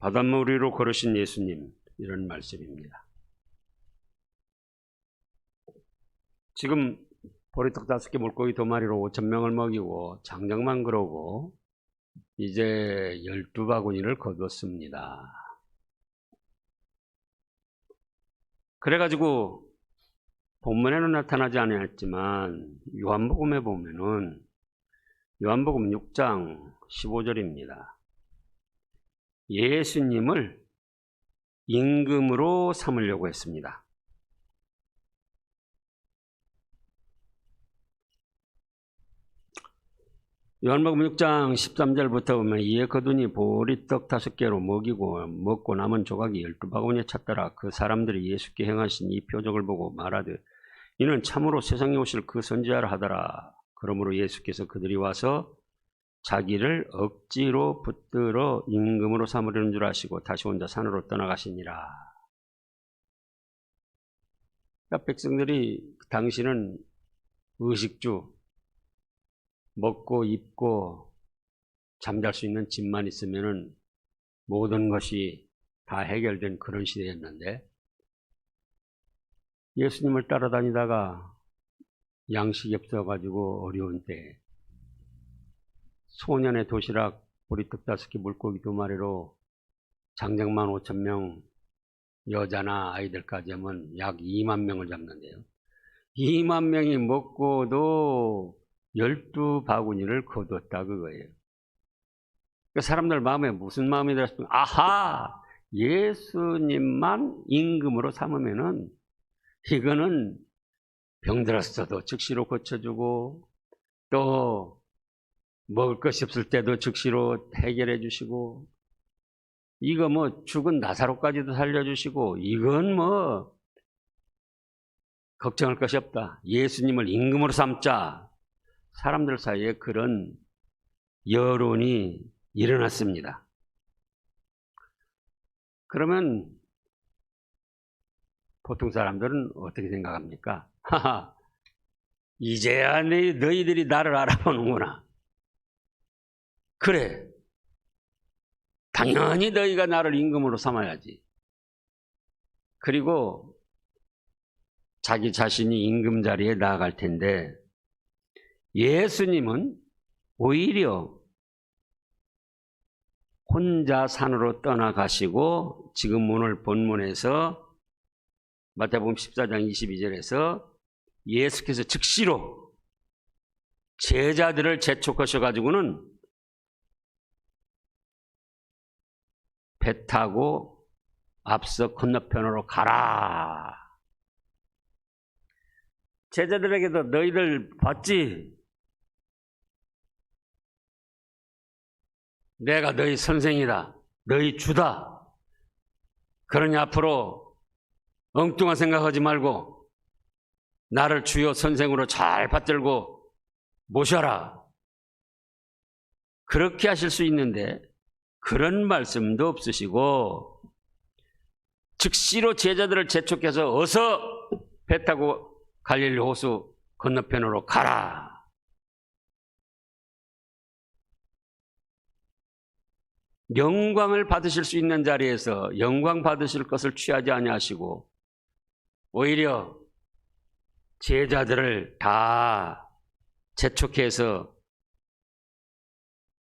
바닷물 위로 걸으신 예수님, 이런 말씀입니다. 지금 보리떡 5개 물고기 2마리로 5,000명을 먹이고 장정만 그러고 이제 12바구니를 거뒀습니다. 그래가지고 본문에는 나타나지 않았지만 요한복음에 보면은 요한복음 6장 15절입니다. 예수님을 임금으로 삼으려고 했습니다. 요한복음 6장 13절부터 보면 이에 거두니 보리떡 5개로 먹고 남은 조각이 12바구니에 찼더라. 그 사람들이 예수께 행하신 이 표적을 보고 말하되 이는 참으로 세상에 오실 그 선지자라 하더라. 그러므로 예수께서 그들이 와서 자기를 억지로 붙들어 임금으로 삼으려는 줄 아시고 다시 혼자 산으로 떠나가시니라. 그러니까 백성들이 당신은 의식주, 먹고 입고 잠잘 수 있는 집만 있으면은 모든 것이 다 해결된 그런 시대였는데, 예수님을 따라다니다가 양식이 없어가지고 어려운 때 소년의 도시락 보리떡 5개 물고기 2마리로 장정만 5,000명, 여자나 아이들까지 하면 약 2만 명을 잡는데요. 2만 명이 먹고도 12바구니를 거뒀다 그거예요. 그러니까 사람들 마음에 무슨 마음이 들었습니까? 아하! 예수님만 임금으로 삼으면은 이거는 병들었어도 즉시로 고쳐주고 또 먹을 것이 없을 때도 즉시로 해결해 주시고 이거 뭐 죽은 나사로까지도 살려주시고 이건 뭐 걱정할 것이 없다. 예수님을 임금으로 삼자. 사람들 사이에 그런 여론이 일어났습니다. 그러면 보통 사람들은 어떻게 생각합니까? 하하, 이제야 너희들이 나를 알아보는구나. 그래, 당연히 너희가 나를 임금으로 삼아야지. 그리고 자기 자신이 임금 자리에 나아갈 텐데 예수님은 오히려 혼자 산으로 떠나가시고 지금 오늘 본문에서 마태복음 14장 22절에서 예수께서 즉시로 제자들을 재촉하셔가지고는 배 타고 앞서 건너편으로 가라. 제자들에게도 너희들 봤지? 내가 너희 선생이다. 너희 주다. 그러니 앞으로 엉뚱한 생각하지 말고 나를 주요 선생으로 잘 받들고 모셔라. 그렇게 하실 수 있는데 그런 말씀도 없으시고 즉시로 제자들을 재촉해서 어서 배 타고 갈릴리 호수 건너편으로 가라. 영광을 받으실 수 있는 자리에서 영광 받으실 것을 취하지 아니하시고 오히려 제자들을 다 재촉해서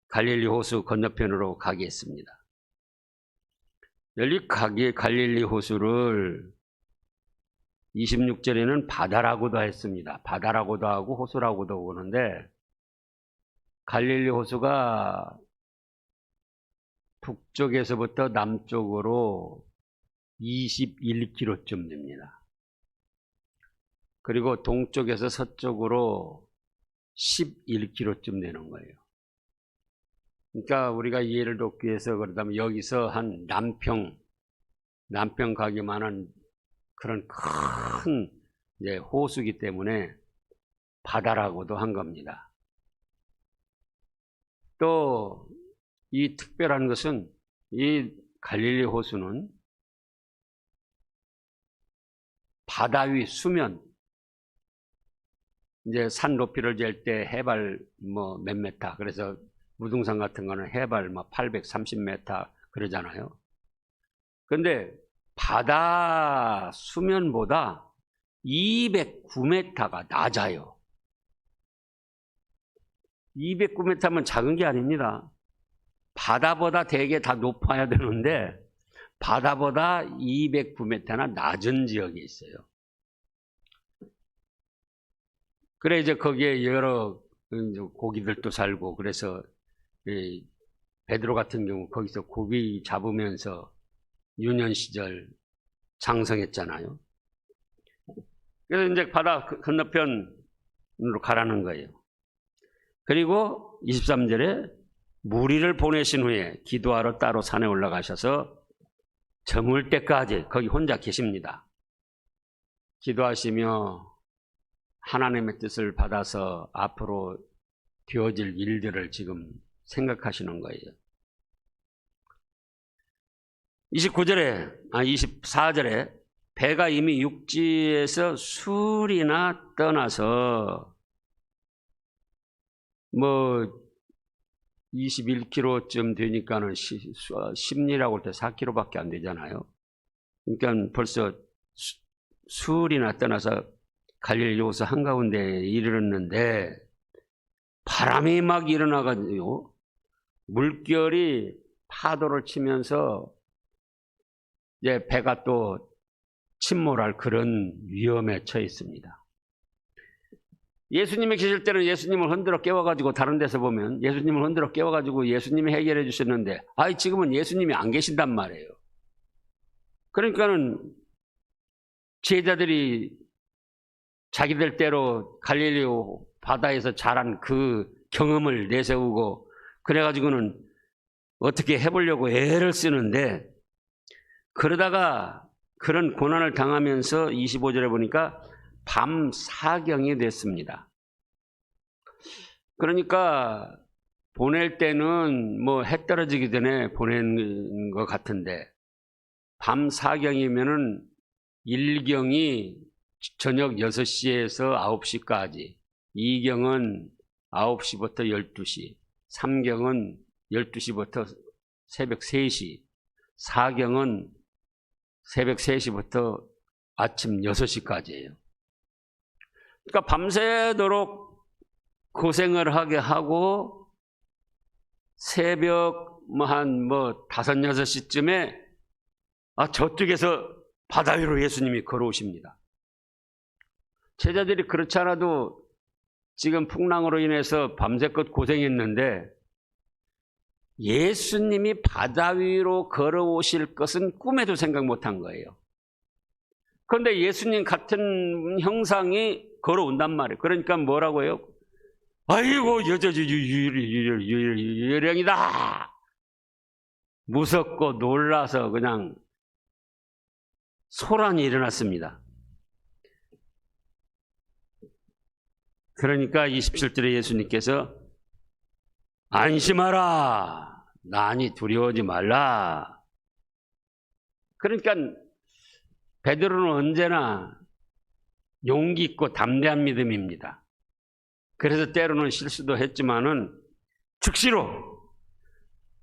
갈릴리 호수 건너편으로 가게 했습니다. 여기 갈릴리 호수를 26절에는 바다라고도 했습니다. 바다라고도 하고 호수라고도 보는데 갈릴리 호수가 북쪽에서부터 남쪽으로 21km쯤 됩니다. 그리고 동쪽에서 서쪽으로 11km쯤 되는 거예요. 그러니까 우리가 이해를 돕기 위해서 그러다면 여기서 한 남평 가기만 그런 큰 호수기 때문에 바다라고도 한 겁니다. 또 이 특별한 것은 이 갈릴리 호수는 바다 위 수면, 이제 산 높이를 잴 때 해발 몇 메타, 그래서 무등산 같은 거는 해발 830m 그러잖아요. 근데 바다 수면보다 209m가 낮아요. 209m면 작은 게 아닙니다. 바다보다 대개 다 높아야 되는데 바다보다 209m나 낮은 지역이 있어요. 그래 이제 거기에 여러 고기들도 살고, 그래서 베드로 같은 경우 거기서 고기 잡으면서 유년 시절 장성했잖아요. 그래서 이제 바다 건너편으로 가라는 거예요. 그리고 23절에 무리를 보내신 후에 기도하러 따로 산에 올라가셔서 저물 때까지 거기 혼자 계십니다. 기도하시며 하나님의 뜻을 받아서 앞으로 되어질 일들을 지금 생각하시는 거예요. 24절에 배가 이미 육지에서 술이나 떠나서 21km쯤 되니까는 심리라고 할 때 4km밖에 안 되잖아요. 그러니까 벌써 술이나 떠나서 갈릴리 호수 한가운데에 이르렀는데 바람이 막 일어나가지고 물결이 파도를 치면서 이제 배가 또 침몰할 그런 위험에 처해 있습니다. 예수님이 계실 때는 예수님을 흔들어 깨워가지고, 다른 데서 보면 예수님을 흔들어 깨워가지고 예수님이 해결해 주셨는데, 지금은 예수님이 안 계신단 말이에요. 그러니까는 제자들이 자기들 대로 갈릴리 바다에서 자란 그 경험을 내세우고 그래가지고는 어떻게 해보려고 애를 쓰는데, 그러다가 그런 고난을 당하면서 25절에 보니까 밤 사경이 됐습니다. 그러니까 보낼 때는 해 떨어지기 전에 보낸 것 같은데, 밤 사경이면은 1경이 저녁 6시에서 9시까지, 2경은 9시부터 12시, 3경은 12시부터 새벽 3시, 4경은 새벽 3시부터 아침 6시까지예요. 그러니까 밤새도록 고생을 하게 하고 새벽 한 5, 6시쯤에 저쪽에서 바다 위로 예수님이 걸어오십니다. 제자들이 그렇지 않아도 지금 풍랑으로 인해서 밤새껏 고생했는데 예수님이 바다 위로 걸어오실 것은 꿈에도 생각 못한 거예요. 그런데 예수님 같은 형상이 걸어온단 말이에요. 그러니까 뭐라고 해요? 아이고 유령이다. 무섭고 놀라서 그냥 소란이 일어났습니다. 그러니까 27절에 예수님께서 안심하라, 나니 두려워하지 말라. 그러니까 베드로는 언제나 용기 있고 담대한 믿음입니다. 그래서 때로는 실수도 했지만은 즉시로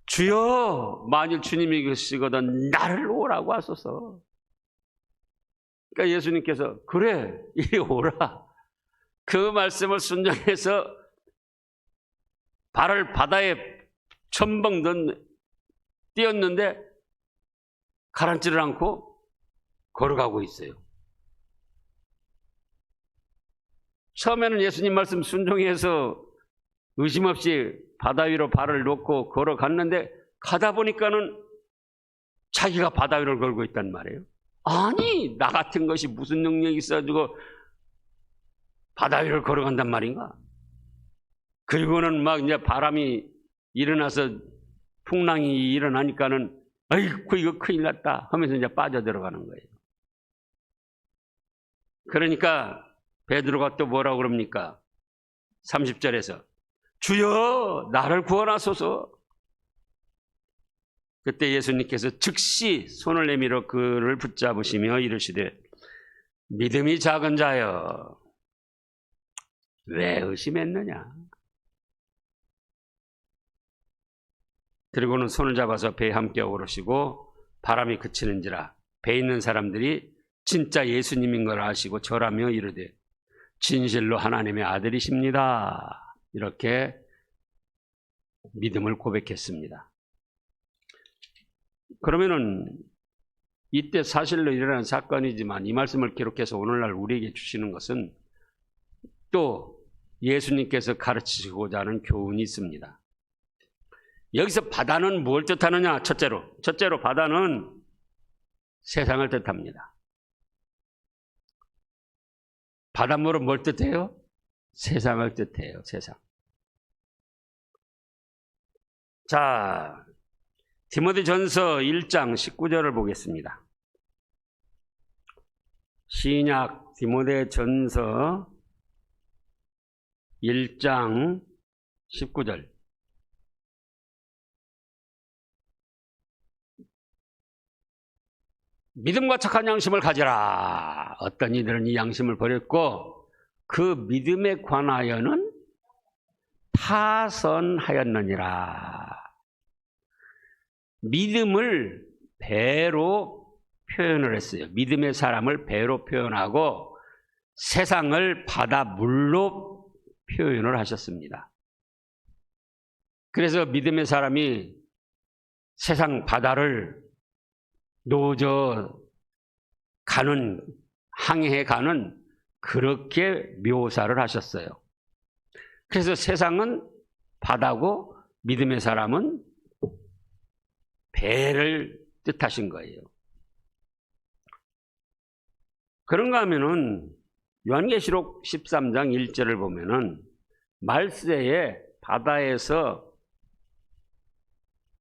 주여, 만일 주님이 계시거든 나를 오라고 하소서. 그러니까 예수님께서 그래 이리 오라, 그 말씀을 순종해서 발을 바다에 첨벙 뛰었는데 가라앉지를 않고 걸어가고 있어요. 처음에는 예수님 말씀 순종해서 의심 없이 바다 위로 발을 놓고 걸어갔는데 가다 보니까는 자기가 바다 위를 걸고 있단 말이에요. 아니, 나 같은 것이 무슨 능력이 있어가지고 바다 위를 걸어간단 말인가? 그리고는 막 이제 바람이 일어나서 풍랑이 일어나니까는 아이고 이거 큰일 났다 하면서 이제 빠져들어가는 거예요. 그러니까 베드로가 또 뭐라고 그럽니까? 30절에서 주여 나를 구원하소서. 그때 예수님께서 즉시 손을 내밀어 그를 붙잡으시며 이르시되 믿음이 작은 자여 왜 의심했느냐. 그리고는 손을 잡아서 배에 함께 오르시고 바람이 그치는지라 배 있는 사람들이 진짜 예수님인 걸 아시고 절하며 이르되 진실로 하나님의 아들이십니다. 이렇게 믿음을 고백했습니다. 그러면은 이때 사실로 일어난 사건이지만 이 말씀을 기록해서 오늘날 우리에게 주시는 것은 또 예수님께서 가르치시고자 하는 교훈이 있습니다. 여기서 바다는 뭘 뜻하느냐? 첫째로 바다는 세상을 뜻합니다. 바닷물은 뭘 뜻해요? 세상을 뜻해요. 세상. 자, 디모데전서 1장 19절을 보겠습니다. 신약 디모데전서 1장 19절. 믿음과 착한 양심을 가지라. 어떤 이들은 이 양심을 버렸고 그 믿음에 관하여는 타선하였느니라. 믿음을 배로 표현을 했어요. 믿음의 사람을 배로 표현하고 세상을 바다물로 표현을 하셨습니다. 그래서 믿음의 사람이 세상 바다를 노저 가는, 항해해 가는 그렇게 묘사를 하셨어요. 그래서 세상은 바다고 믿음의 사람은 배를 뜻하신 거예요. 그런가 하면은 요한계시록 13장 1절을 보면은 말세에 바다에서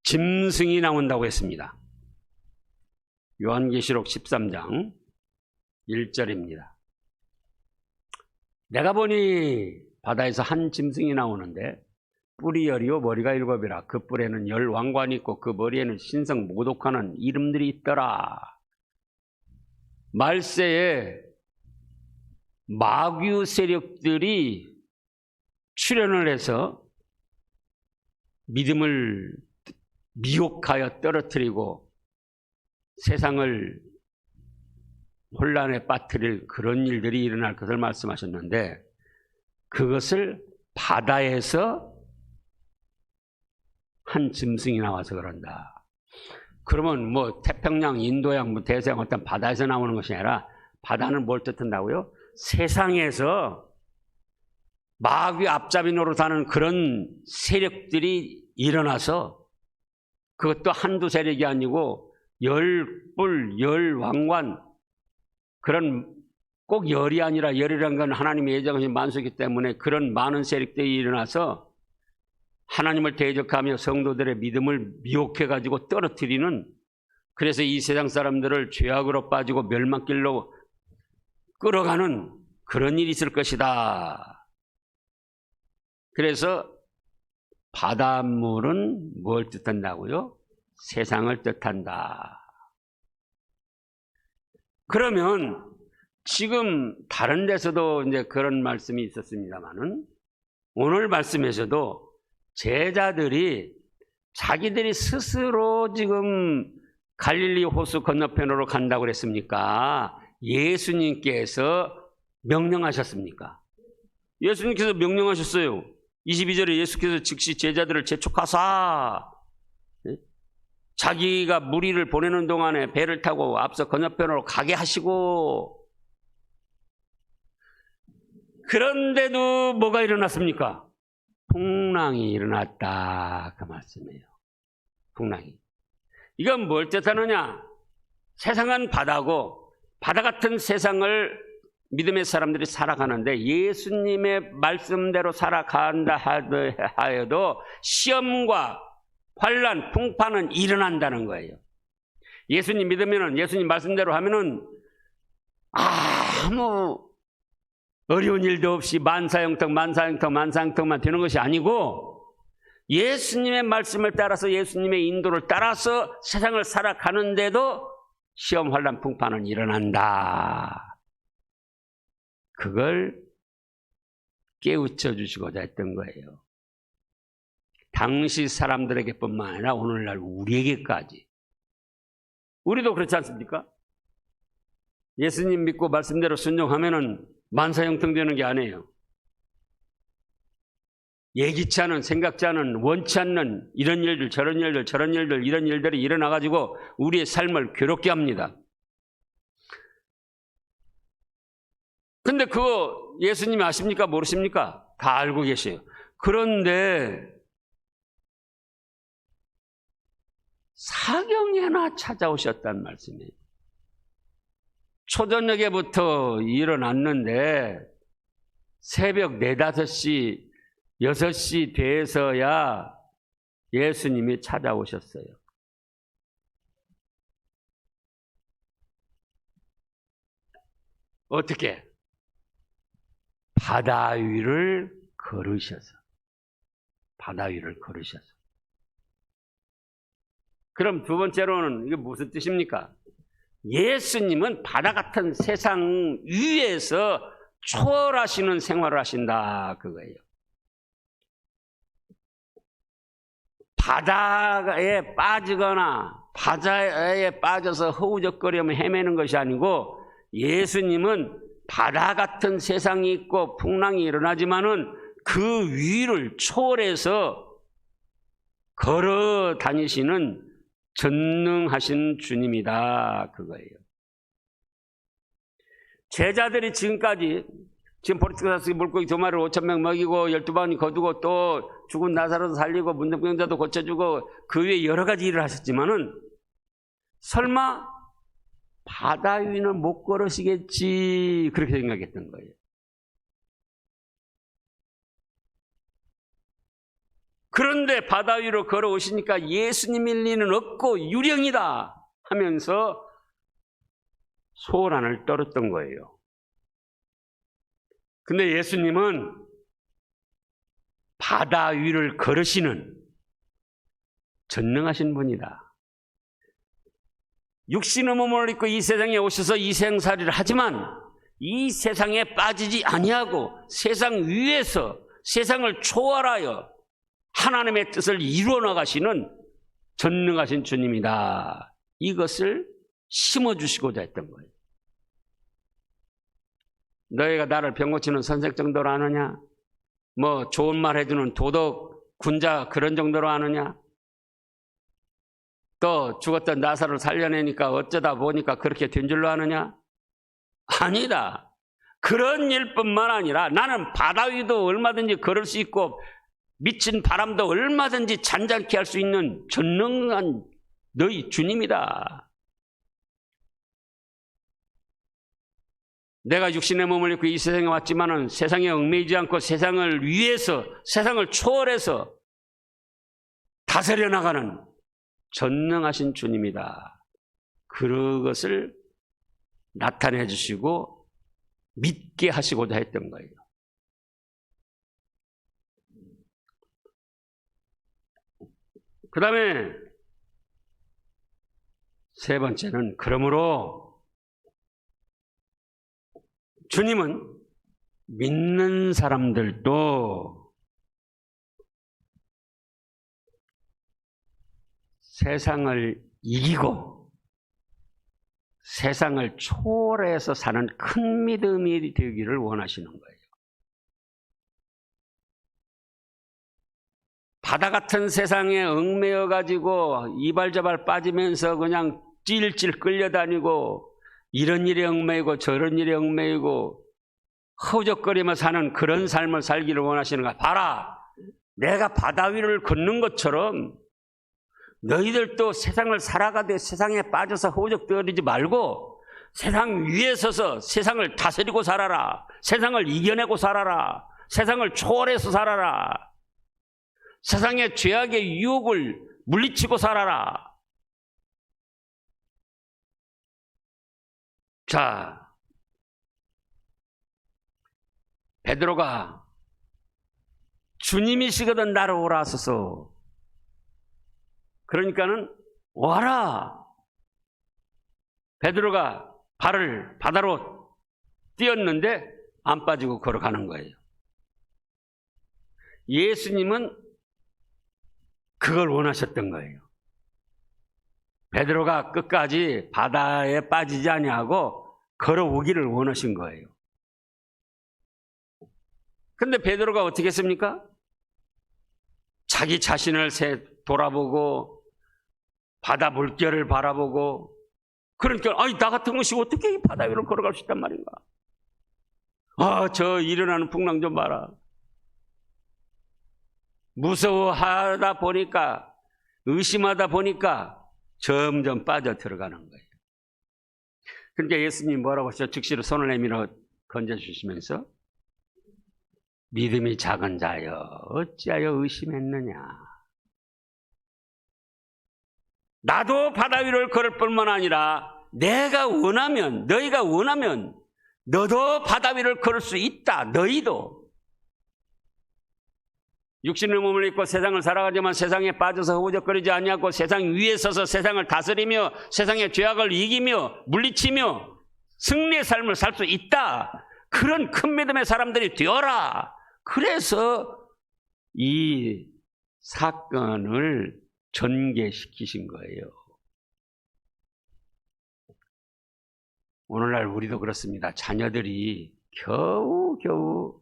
짐승이 나온다고 했습니다. 요한계시록 13장 1절입니다. 내가 보니 바다에서 한 짐승이 나오는데 뿔이 10이요 머리가 7이라. 그 뿔에는 10 왕관이 있고 그 머리에는 신성 모독하는 이름들이 있더라. 말세에 마귀 세력들이 출현을 해서 믿음을 미혹하여 떨어뜨리고 세상을 혼란에 빠뜨릴 그런 일들이 일어날 것을 말씀하셨는데 그것을 바다에서 한 짐승이 나와서 그런다. 그러면 뭐 태평양, 인도양, 뭐 대서양 어떤 바다에서 나오는 것이 아니라 바다는 뭘 뜻한다고요? 세상에서 마귀 앞잡이 노릇하는 그런 세력들이 일어나서 그것도 한두 세력이 아니고 10뿔, 10 왕관, 그런 꼭 10이 아니라 10이라는 건 하나님의 예정하신 만수이기 때문에 그런 많은 세력들이 일어나서 하나님을 대적하며 성도들의 믿음을 미혹해가지고 떨어뜨리는, 그래서 이 세상 사람들을 죄악으로 빠지고 멸망길로 끌어가는 그런 일이 있을 것이다. 그래서 바닷물은 뭘 뜻한다고요? 세상을 뜻한다. 그러면 지금 다른 데서도 이제 그런 말씀이 있었습니다만은 오늘 말씀에서도 제자들이 자기들이 스스로 지금 갈릴리 호수 건너편으로 간다고 그랬습니까? 예수님께서 명령하셨습니까? 예수님께서 명령하셨어요. 22절에 예수께서 즉시 제자들을 재촉하사 자기가 무리를 보내는 동안에 배를 타고 앞서 건너편으로 가게 하시고, 그런데도 뭐가 일어났습니까? 풍랑이 일어났다. 그 말씀이에요. 풍랑이. 이건 뭘 뜻하느냐? 세상은 바다고 바다 같은 세상을 믿음의 사람들이 살아가는데 예수님의 말씀대로 살아간다 하여도 시험과 환난, 풍파는 일어난다는 거예요. 예수님 믿으면은, 예수님 말씀대로 하면은 아무 어려운 일도 없이 만사형통만 되는 것이 아니고 예수님의 말씀을 따라서, 예수님의 인도를 따라서 세상을 살아가는데도 시험, 환난, 풍파는 일어난다. 그걸 깨우쳐 주시고자 했던 거예요. 당시 사람들에게뿐만 아니라 오늘날 우리에게까지. 우리도 그렇지 않습니까? 예수님 믿고 말씀대로 순종하면은 만사형통되는 게 아니에요. 예기치 않은, 생각지 않은, 원치 않는 이런 일들, 저런 일들, 저런 일들, 이런 일들이 일어나가지고 우리의 삶을 괴롭게 합니다. 근데 그거 예수님이 아십니까? 모르십니까? 다 알고 계세요. 그런데 사경에나 찾아오셨단 말씀이에요. 초저녁에부터 일어났는데 새벽 4, 5시, 6시 돼서야 예수님이 찾아오셨어요. 어떻게? 바다 위를 걸으셔서. 바다 위를 걸으셔서. 그럼 두 번째로는 이게 무슨 뜻입니까? 예수님은 바다 같은 세상 위에서 초월하시는 생활을 하신다 그거예요. 바다에 빠지거나 바다에 빠져서 허우적거리며 헤매는 것이 아니고 예수님은 바다 같은 세상이 있고 풍랑이 일어나지만은 그 위를 초월해서 걸어 다니시는 전능하신 주님이다 그거예요. 제자들이 지금까지 지금 보리스가스 물고기 2마리를 5,000명 먹이고 12바구니 거두고 또 죽은 나사로도 살리고 문둥병자도 고쳐주고 그 외에 여러 가지 일을 하셨지만은 설마 바다 위는 못 걸으시겠지 그렇게 생각했던 거예요. 그런데 바다 위로 걸어오시니까 예수님일 리는 없고 유령이다 하면서 소란을 떨었던 거예요. 근데 예수님은 바다 위를 걸으시는 전능하신 분이다. 육신의 몸을 입고 이 세상에 오셔서 이 생살이를 하지만 이 세상에 빠지지 아니하고 세상 위에서 세상을 초월하여 하나님의 뜻을 이루어 나가시는 전능하신 주님이다. 이것을 심어주시고자 했던 거예요. 너희가 나를 병 고치는 선생 정도로 아느냐? 뭐 좋은 말 해주는 도덕 군자 그런 정도로 아느냐? 또 죽었던 나사로를 살려내니까 어쩌다 보니까 그렇게 된 줄로 아느냐? 아니다. 그런 일뿐만 아니라 나는 바다 위도 얼마든지 걸을 수 있고 미친 바람도 얼마든지 잔잔케 할 수 있는 전능한 너희 주님이다. 내가 육신의 몸을 입고 이 세상에 왔지만은 세상에 얽매이지 않고 세상을 위해서 세상을 초월해서 다스려 나가는 전능하신 주님이다. 그것을 나타내 주시고 믿게 하시고자 했던 거예요. 그 다음에 세 번째는 그러므로 주님은 믿는 사람들도 세상을 이기고 세상을 초월해서 사는 큰 믿음이 되기를 원하시는 거예요. 바다 같은 세상에 얽매여 가지고 이발저발 빠지면서 그냥 찔찔 끌려다니고 이런 일에 얽매이고 저런 일에 얽매이고 허우적거리며 사는 그런 삶을 살기를 원하시는 거야. 봐라, 내가 바다 위를 걷는 것처럼 너희들도 세상을 살아가되 세상에 빠져서 허우적거리지 말고 세상 위에 서서 세상을 다스리고 살아라. 세상을 이겨내고 살아라. 세상을 초월해서 살아라. 세상의 죄악의 유혹을 물리치고 살아라. 자, 베드로가 주님이시거든 나를 오라 하소서. 그러니까는 와라. 베드로가 발을 바다로 띄었는데 안 빠지고 걸어가는 거예요. 예수님은 그걸 원하셨던 거예요. 베드로가 끝까지 바다에 빠지지 아니하고 걸어오기를 원하신 거예요. 근데 베드로가 어떻게 했습니까? 자기 자신을 돌아보고 바다 물결을 바라보고, 그러니까 아니 나 같은 것이 어떻게 이 바다 위로 걸어갈 수 있단 말인가? 저 일어나는 풍랑 좀 봐라. 무서워하다 보니까, 의심하다 보니까 점점 빠져 들어가는 거예요. 그러니까 예수님이 뭐라고 하셨죠? 즉시로 손을 내밀어 건져주시면서 믿음이 작은 자여 어찌하여 의심했느냐. 나도 바다 위를 걸을 뿐만 아니라 내가 원하면, 너희가 원하면 너도 바다 위를 걸을 수 있다. 너희도. 육신의 몸을 입고 세상을 살아가지만 세상에 빠져서 허우적거리지 아니하고 세상 위에 서서 세상을 다스리며 세상의 죄악을 이기며 물리치며 승리의 삶을 살 수 있다. 그런 큰 믿음의 사람들이 되어라. 그래서 이 사건을 전개시키신 거예요. 오늘날 우리도 그렇습니다. 자녀들이 겨우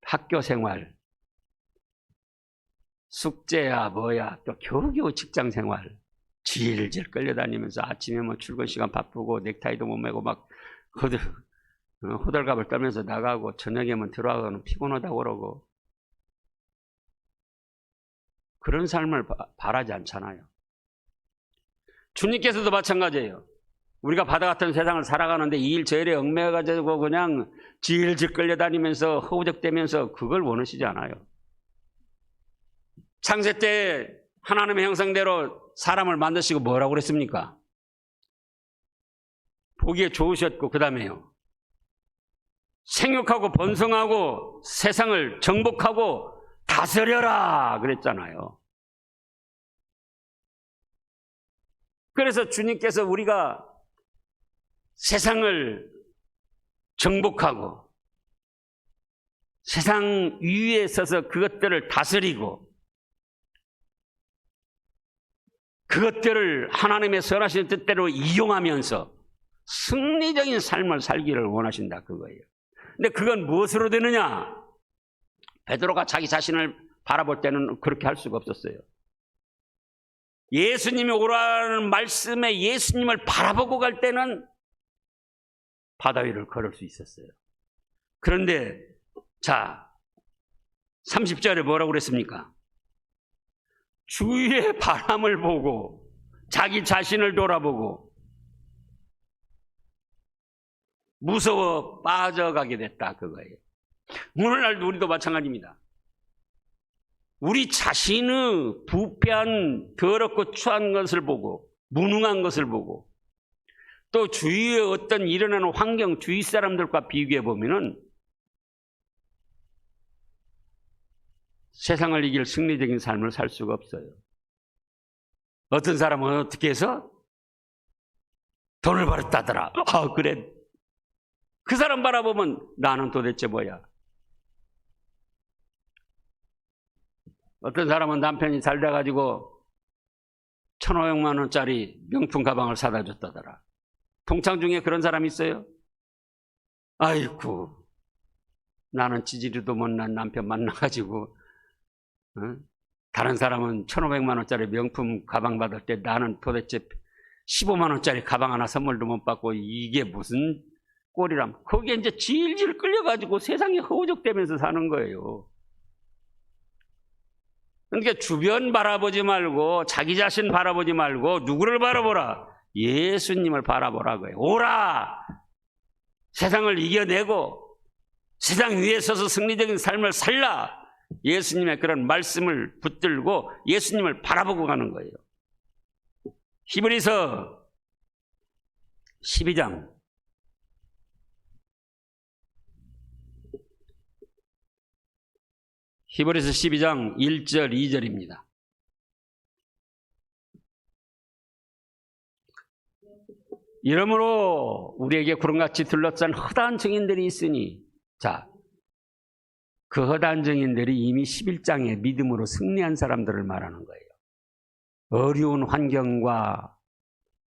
학교 생활, 숙제야 뭐야, 또 겨우겨우 직장 생활, 질질 끌려다니면서 아침에 뭐 출근 시간 바쁘고 넥타이도 못 매고 막 호들갑을 떨면서 나가고 저녁에만 들어가고는 피곤하다고 그러고, 그런 삶을 바라지 않잖아요. 주님께서도 마찬가지예요. 우리가 바다 같은 세상을 살아가는데 이 일 저 일에 얽매여가지고 그냥 질질 끌려다니면서 허우적대면서 그걸 원하시지 않아요. 창세 때 하나님의 형상대로 사람을 만드시고 뭐라고 그랬습니까? 보기에 좋으셨고 그 다음에요, 생육하고 번성하고 세상을 정복하고 다스려라 그랬잖아요. 그래서 주님께서 우리가 세상을 정복하고 세상 위에 서서 그것들을 다스리고 그것들을 하나님의 선하신 뜻대로 이용하면서 승리적인 삶을 살기를 원하신다 그거예요. 근데 그건 무엇으로 되느냐? 베드로가 자기 자신을 바라볼 때는 그렇게 할 수가 없었어요. 예수님이 오라는 말씀에 예수님을 바라보고 갈 때는 바다 위를 걸을 수 있었어요. 그런데 자 30절에 뭐라고 그랬습니까? 주위의 바람을 보고 자기 자신을 돌아보고 무서워 빠져가게 됐다 그거예요. 오늘날도 우리도 마찬가지입니다. 우리 자신의 부패한 더럽고 추한 것을 보고 무능한 것을 보고 또 주위에 어떤 일어나는 환경 주위 사람들과 비교해 보면은 세상을 이길 승리적인 삶을 살 수가 없어요. 어떤 사람은 어떻게 해서 돈을 벌었다더라. 그래. 그 사람 바라보면 나는 도대체 뭐야? 어떤 사람은 남편이 잘 돼가지고 1,500만 원짜리 명품 가방을 사다 줬다더라. 동창 중에 그런 사람이 있어요? 아이고, 나는 지지리도 못난 남편 만나가지고 다른 사람은 1,500만 원짜리 명품 가방 받을 때 나는 도대체 15만 원짜리 가방 하나 선물도 못 받고 이게 무슨 꼴이람. 거기에 이제 질질 끌려가지고 세상에 허우적대면서 사는 거예요. 그러니까 주변 바라보지 말고 자기 자신 바라보지 말고 누구를 바라보라? 예수님을 바라보라 거예요. 오라! 세상을 이겨내고 세상 위에 서서 승리적인 삶을 살라! 예수님의 그런 말씀을 붙들고 예수님을 바라보고 가는 거예요. 히브리서 12장 1절 2절입니다. 이러므로 우리에게 구름같이 둘러싼 허다한 증인들이 있으니, 자, 그 허다한 증인들이 이미 11장에 믿음으로 승리한 사람들을 말하는 거예요. 어려운 환경과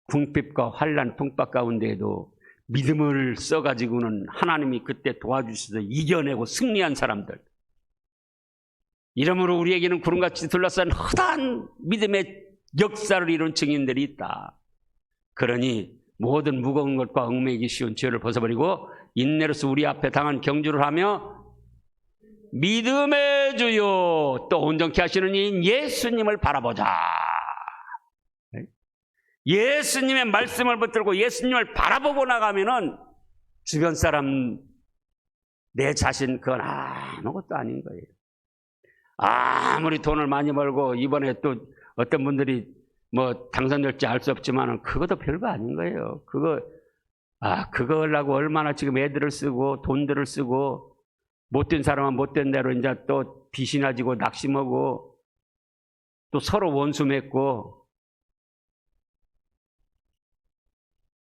궁핍과 환난 풍파 가운데에도 믿음을 써가지고는 하나님이 그때 도와주셔서 이겨내고 승리한 사람들. 이러므로 우리에게는 구름같이 둘러싼 허다한 믿음의 역사를 이룬 증인들이 있다. 그러니 모든 무거운 것과 얽매이기 쉬운 죄를 벗어버리고 인내로서 우리 앞에 당한 경주를 하며 믿음의 주요 또 온전케 하시는 이인 예수님을 바라보자. 예수님의 말씀을 붙들고 예수님을 바라보고 나가면은 주변 사람, 내 자신 그건 아무것도 아닌 거예요. 아무리 돈을 많이 벌고 이번에 또 어떤 분들이 뭐 당선될지 알 수 없지만 그것도 별거 아닌 거예요. 그거 하려고 얼마나 지금 애들을 쓰고 돈들을 쓰고 못된 사람은 못된 대로 이제 또 빚이나 지고 낙심하고 또 서로 원수 맺고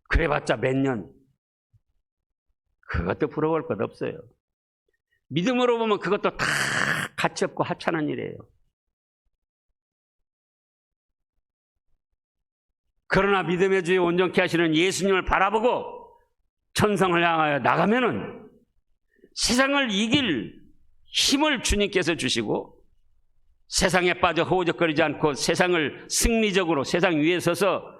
그래봤자 몇 년. 그것도 부러울 것 없어요. 믿음으로 보면 그것도 다 가치 없고 하찮은 일이에요. 그러나 믿음의 주에 온전케 하시는 예수님을 바라보고 천성을 향하여 나가면은 세상을 이길 힘을 주님께서 주시고 세상에 빠져 허우적거리지 않고 세상을 승리적으로 세상 위에 서서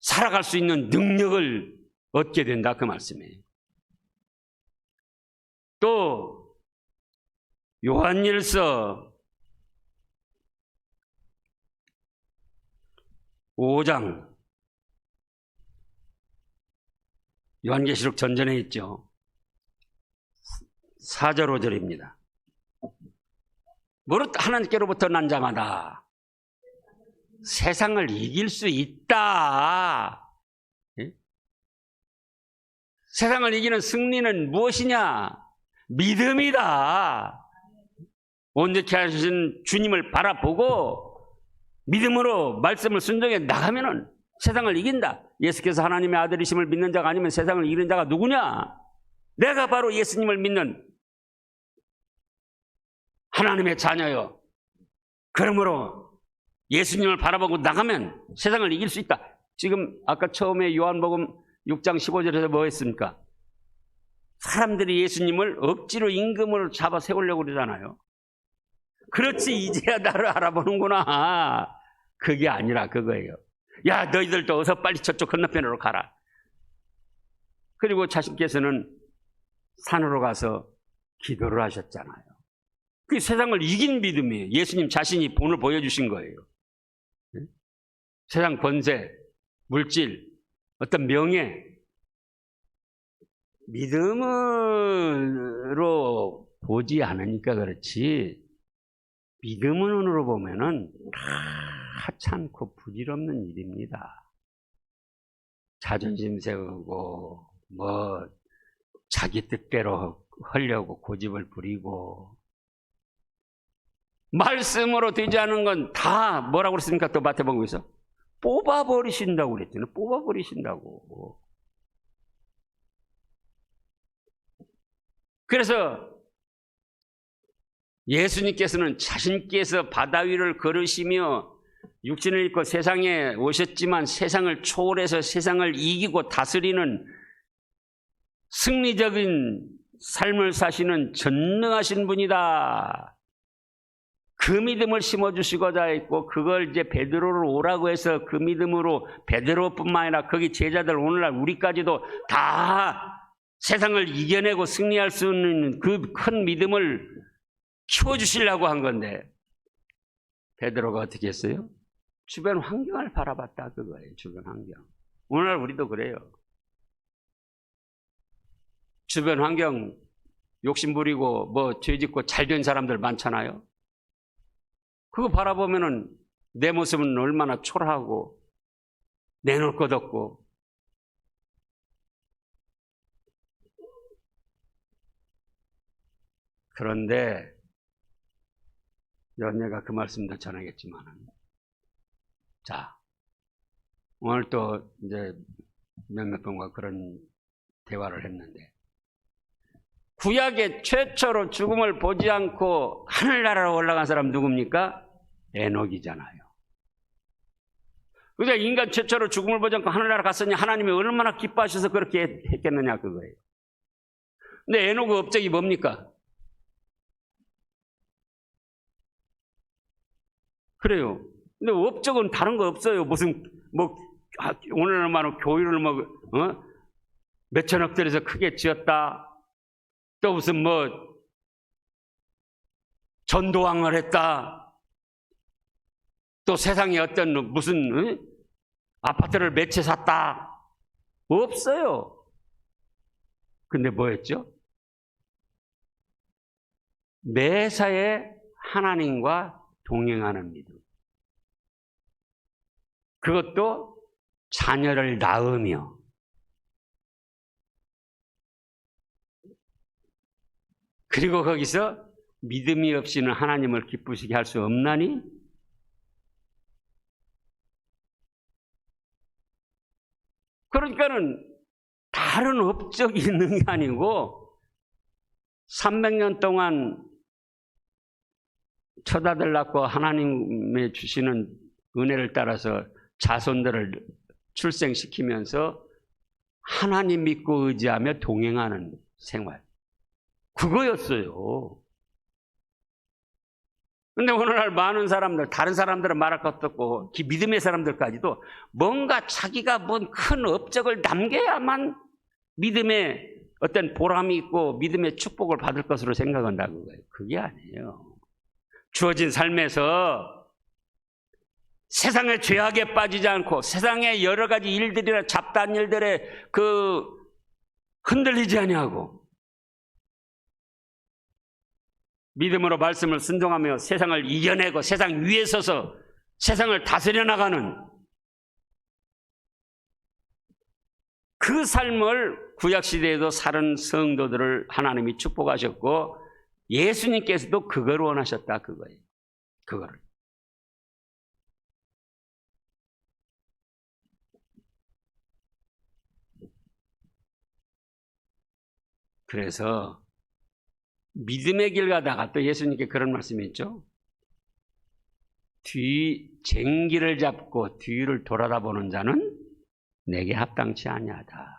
살아갈 수 있는 능력을 얻게 된다 그 말씀이에요. 또 요한일서 5장 요한계시록 전전에 있죠. 4절 5절입니다. 무릇 하나님께로부터 난 자마다 세상을 이길 수 있다. 예? 세상을 이기는 승리는 무엇이냐? 믿음이다. 온전케 하신 주님을 바라보고 믿음으로 말씀을 순종해 나가면은 세상을 이긴다. 예수께서 하나님의 아들이심을 믿는 자가 아니면 세상을 이기는 자가 누구냐? 내가 바로 예수님을 믿는 하나님의 자녀요. 그러므로 예수님을 바라보고 나가면 세상을 이길 수 있다. 지금 아까 처음에 요한복음 6장 15절에서 뭐 했습니까? 사람들이 예수님을 억지로 임금으로 잡아 세우려고 그러잖아요. 그렇지, 이제야 나를 알아보는구나. 그게 아니라 그거예요. 야, 너희들도 어서 빨리 저쪽 건너편으로 가라. 그리고 자신께서는 산으로 가서 기도를 하셨잖아요. 그게 세상을 이긴 믿음이에요. 예수님 자신이 본을 보여주신 거예요. 세상 권세, 물질, 어떤 명예, 믿음으로 보지 않으니까 그렇지, 믿음으로 보면은 다 하찮고 부질없는 일입니다. 자존심 세우고 뭐 자기 뜻대로 하려고 고집을 부리고 말씀으로 되지 않은 건 다 뭐라고 그랬습니까? 또 마태복음에서 뽑아버리신다고 그랬잖아요. 뽑아버리신다고. 그래서 예수님께서는 자신께서 바다 위를 걸으시며 육신을 입고 세상에 오셨지만 세상을 초월해서 세상을 이기고 다스리는 승리적인 삶을 사시는 전능하신 분이다. 그 믿음을 심어주시고자 했고, 그걸 이제 베드로를 오라고 해서 그 믿음으로 베드로뿐만 아니라 거기 제자들, 오늘날 우리까지도 다 세상을 이겨내고 승리할 수 있는 그 큰 믿음을 키워주시려고 한 건데, 베드로가 어떻게 했어요? 주변 환경을 바라봤다 그거예요. 주변 환경. 오늘날 우리도 그래요. 주변 환경 욕심 부리고 뭐 죄짓고 잘된 사람들 많잖아요. 그거 바라보면은 내 모습은 얼마나 초라하고 내놓을 것 없고. 그런데 연예가 그 말씀도 전하겠지만, 자, 오늘 또 이제 몇몇 분과 그런 대화를 했는데, 구약의 최초로 죽음을 보지 않고 하늘나라로 올라간 사람 누굽니까? 에녹이잖아요. 그러니까 인간 최초로 죽음을 보지 않고 하늘나라 갔으니 하나님이 얼마나 기뻐하셔서 그렇게 했겠느냐 그거예요. 근데 에녹의 업적이 뭡니까? 그래요. 근데 업적은 다른 거 없어요. 무슨 오늘날 말하면 교회를 몇천억 들여서 크게 지었다. 또 무슨 전도왕을 했다. 또 세상에 어떤 무슨 아파트를 몇 채 샀다. 없어요. 근데 뭐였죠? 매사에 하나님과 동행하는 믿음. 그것도 자녀를 낳으며. 그리고 거기서 믿음이 없이는 하나님을 기쁘시게 할 수 없나니? 그러니까는 다른 업적이 있는 게 아니고 300년 동안 처자들 낳고 하나님의 주시는 은혜를 따라서 자손들을 출생시키면서 하나님 믿고 의지하며 동행하는 생활. 그거였어요. 근데 오늘날 많은 사람들, 다른 사람들은 말할 것도 없고 믿음의 사람들까지도 뭔가 자기가 뭔 큰 업적을 남겨야만 믿음의 어떤 보람이 있고 믿음의 축복을 받을 것으로 생각한다는 거예요. 그게 아니에요. 주어진 삶에서 세상의 죄악에 빠지지 않고 세상의 여러 가지 일들이나 잡다한 일들에 흔들리지 아니하고 믿음으로 말씀을 순종하며 세상을 이겨내고 세상 위에 서서 세상을 다스려 나가는 그 삶을 구약시대에도 살은 성도들을 하나님이 축복하셨고 예수님께서도 그걸 원하셨다 그거예요. 그거를. 그래서 믿음의 길 가다가 또 예수님께 그런 말씀이 있죠. 쟁기를 잡고 뒤를 돌아다보는 자는 내게 합당치 아니하다.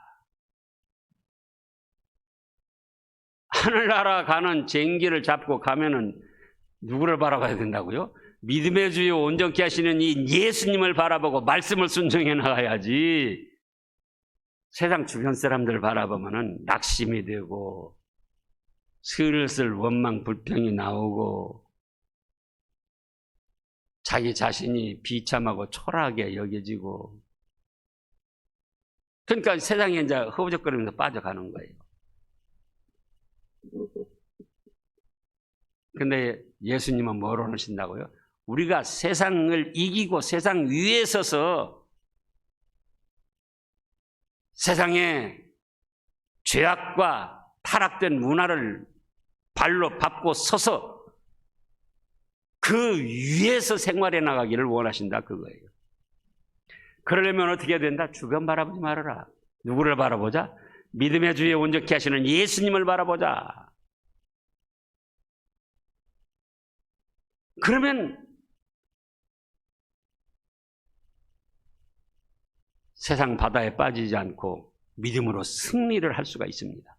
하늘나라 가는 쟁기를 잡고 가면은 누구를 바라봐야 된다고요? 믿음의 주요 온전케 하시는 이 예수님을 바라보고 말씀을 순종해 나가야지. 세상 주변 사람들 바라보면은 낙심이 되고 슬슬 원망 불평이 나오고 자기 자신이 비참하고 초라하게 여겨지고 그러니까 세상에 이제 허우적거리면서 빠져가는 거예요. 근데 예수님은 뭘 원하신다고요? 우리가 세상을 이기고 세상 위에 서서 세상의 죄악과 타락된 문화를 발로 밟고 서서 그 위에서 생활해 나가기를 원하신다 그거예요. 그러려면 어떻게 해야 된다? 주변 바라보지 말아라. 누구를 바라보자? 믿음의 주에 온전케 하시는 예수님을 바라보자. 그러면 세상 바다에 빠지지 않고 믿음으로 승리를 할 수가 있습니다.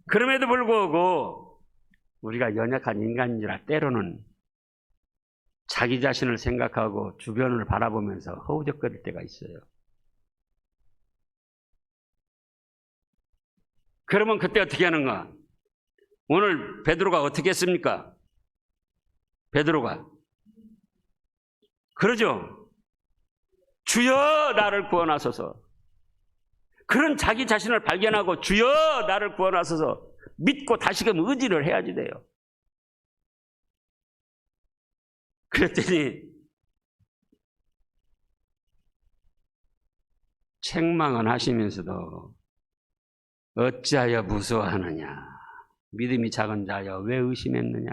그럼에도 불구하고 우리가 연약한 인간이라 때로는 자기 자신을 생각하고 주변을 바라보면서 허우적거릴 때가 있어요. 그러면 그때 어떻게 하는가? 오늘 베드로가 어떻게 했습니까? 베드로가 그러죠. 주여 나를 구원하소서. 그런 자기 자신을 발견하고 주여 나를 구원하소서 믿고 다시금 의지를 해야지 돼요. 그랬더니 책망은 하시면서도 어찌하여 무서워하느냐, 믿음이 작은 자여 왜 의심했느냐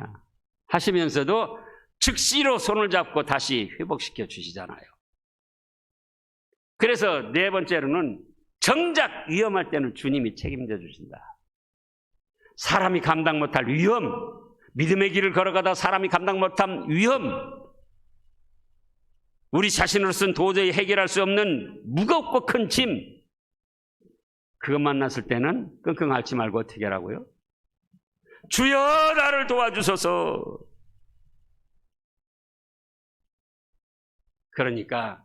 하시면서도 즉시로 손을 잡고 다시 회복시켜 주시잖아요. 그래서 네 번째로는 정작 위험할 때는 주님이 책임져 주신다. 사람이 감당 못할 위험, 믿음의 길을 걸어가다 사람이 감당 못한 위험, 우리 자신으로서는 도저히 해결할 수 없는 무겁고 큰 짐, 그것 만났을 때는 끙끙 앓지 말고 어떻게 하라고요? 주여 나를 도와주소서. 그러니까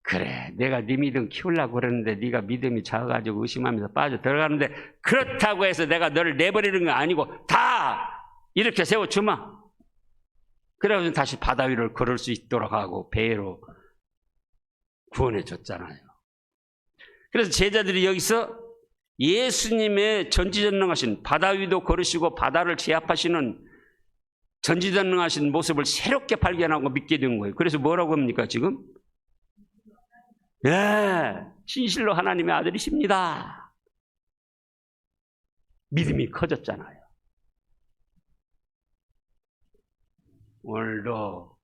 그래, 내가 네 믿음 키우려고 그러는데 네가 믿음이 작아가지고 의심하면서 빠져 들어가는데, 그렇다고 해서 내가 너를 내버리는 거 아니고 다 이렇게 세워주마. 그래가지고 다시 바다 위를 걸을 수 있도록 하고 배로 구원해 줬잖아요. 그래서 제자들이 여기서 예수님의 전지전능하신, 바다 위도 걸으시고 바다를 제압하시는 전지전능하신 모습을 새롭게 발견하고 믿게 된 거예요. 그래서 뭐라고 합니까 지금? 네, 진실로 하나님의 아들이십니다. 믿음이 커졌잖아요. 오늘도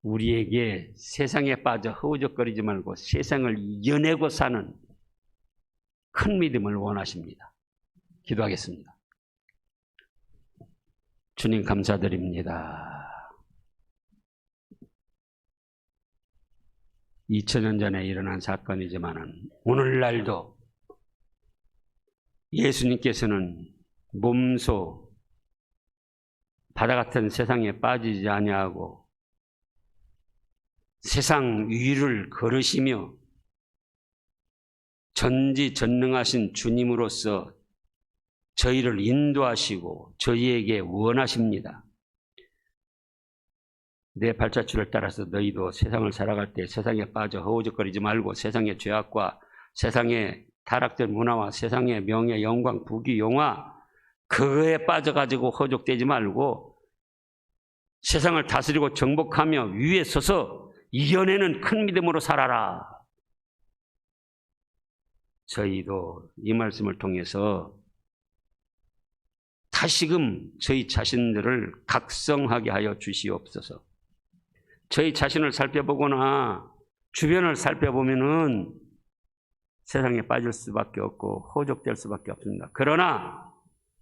우리에게 세상에 빠져 허우적거리지 말고 세상을 이겨내고 사는 큰 믿음을 원하십니다. 기도하겠습니다. 주님 감사드립니다. 2000년 전에 일어난 사건이지만 오늘날도 예수님께서는 몸소 바다 같은 세상에 빠지지 아니하고 세상 위를 걸으시며 전지전능하신 주님으로서 저희를 인도하시고 저희에게 원하십니다. 내 발자취를 따라서 너희도 세상을 살아갈 때 세상에 빠져 허우적거리지 말고 세상의 죄악과 세상의 타락된 문화와 세상의 명예, 영광, 부귀, 영화, 그거에 빠져가지고 허우적대지 말고 세상을 다스리고 정복하며 위에 서서 이겨내는 큰 믿음으로 살아라. 저희도 이 말씀을 통해서 다시금 저희 자신들을 각성하게 하여 주시옵소서. 저희 자신을 살펴보거나 주변을 살펴보면은 세상에 빠질 수밖에 없고 허우적될 수밖에 없습니다. 그러나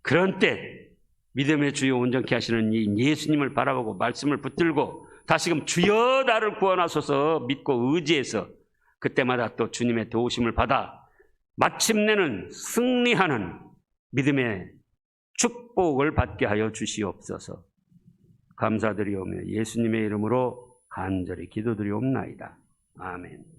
그런 때 믿음의 주요 온전케 하시는 이 예수님을 바라보고 말씀을 붙들고 다시금 주여 나를 구원하소서 믿고 의지해서 그때마다 또 주님의 도우심을 받아 마침내는 승리하는 믿음의 축복을 받게 하여 주시옵소서. 감사드리오며 예수님의 이름으로 간절히 기도드리옵나이다. 아멘.